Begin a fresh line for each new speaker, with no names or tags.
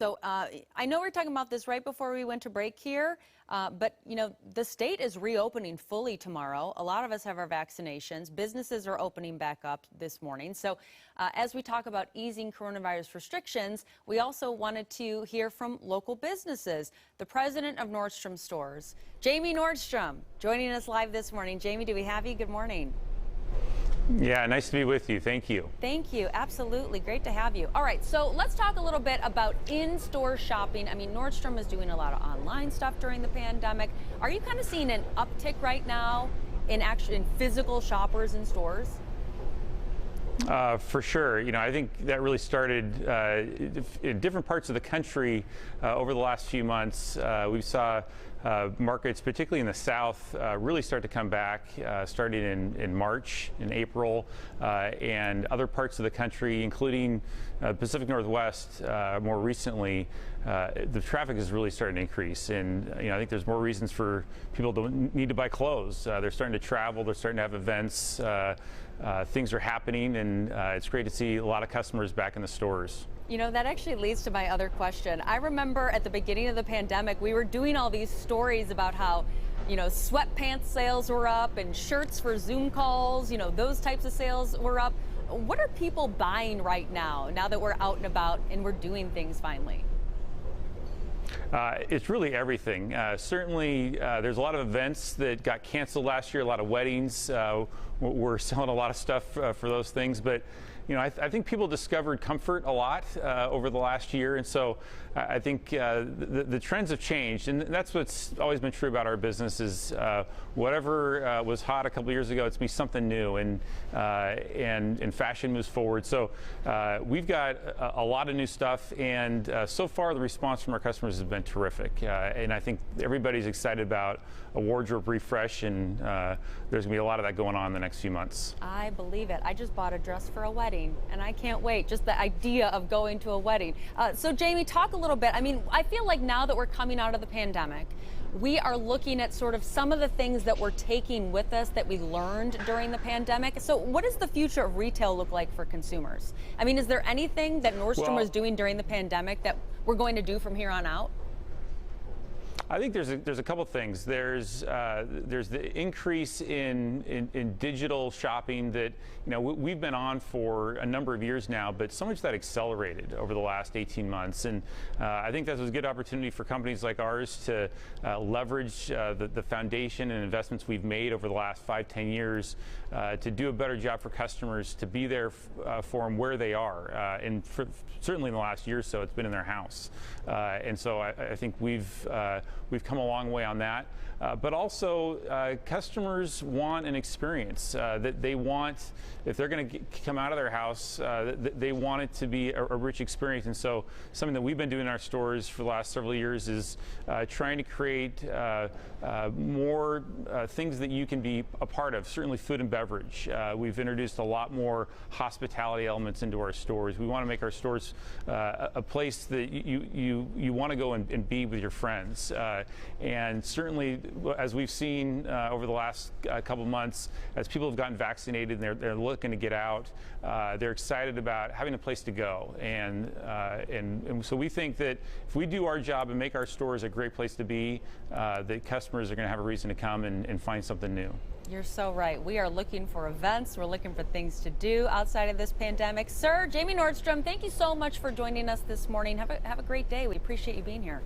So I know we are talking about this right before we went to break here, but the state is reopening fully tomorrow. A lot of us have our vaccinations. Businesses are opening back up this morning. So as we talk about easing coronavirus restrictions, we also wanted to hear from local businesses. The president of Nordstrom stores, Jamie Nordstrom, joining us live this morning. Jamie, do we have you? Good morning.
Yeah, nice to be with you. Thank you.
Thank you. Absolutely. Great to have you. All right, so let's talk a little bit about in-store shopping. I mean, Nordstrom is doing a lot of online stuff during the pandemic. Are you kind of seeing an uptick right now in physical shoppers in stores?
For sure. I think that really started in different parts of the country over the last few months. We saw markets, particularly in the South, really start to come back starting in March, in April, and other parts of the country, including Pacific Northwest, more recently. The traffic is really starting to increase, and I think there's more reasons for people to need to buy clothes. They're starting to travel, they're starting to have events, things are happening, and it's great to see a lot of customers back in the stores.
That actually leads to my other question. I remember at the beginning of the pandemic, we were doing all these stories about how, sweatpants sales were up and shirts for Zoom calls, those types of sales were up. What are people buying right now that we're out and about and we're doing things finally?
It's really everything. Certainly, there's a lot of events that got canceled last year, a lot of weddings. We're selling a lot of stuff for those things, but I think people discovered comfort a lot over the last year, and so I think the trends have changed, and that's what's always been true about our business is whatever was hot a couple years ago, it's be something new, and fashion moves forward. So we've got a lot of new stuff, and so far the response from our customers has been terrific, and I think everybody's excited about a wardrobe refresh, and there's going to be a lot of that going on in the next few months.
I believe it. I just bought a dress for a wedding, and I can't wait. Just the idea of going to a wedding. So Jamie, talk a little bit. I mean, I feel like now that we're coming out of the pandemic, we are looking at sort of some of the things that we're taking with us that we learned during the pandemic. So what does the future of retail look like for consumers? I mean, is there anything that Nordstrom was doing during the pandemic that we're going to do from here on out?
I think there's a couple things. There's the increase in digital shopping that we've been on for a number of years now, but so much that accelerated over the last 18 months, and I think that was a good opportunity for companies like ours to leverage the foundation and investments we've made over the last 5-10 years to do a better job for customers, to be there for them where they are, and certainly in the last year or so, it's been in their house, and so I think we've come a long way on that, but also customers want an experience that they want. If they're going to come out of their house, they want it to be a rich experience. And so something that we've been doing in our stores for the last several years is trying to create more things that you can be a part of, certainly food and beverage. We've introduced a lot more hospitality elements into our stores. We want to make our stores a place that you want to go and be with your friends. And certainly, as we've seen over the last couple months, as people have gotten vaccinated and they're looking to get out, they're excited about having a place to go. And so we think that if we do our job and make our stores a great place to be, that customers are going to have a reason to come and find something new.
You're so right. We are looking for events. We're looking for things to do outside of this pandemic. Sir, Jamie Nordstrom, thank you so much for joining us this morning. Have a great day. We appreciate you being here.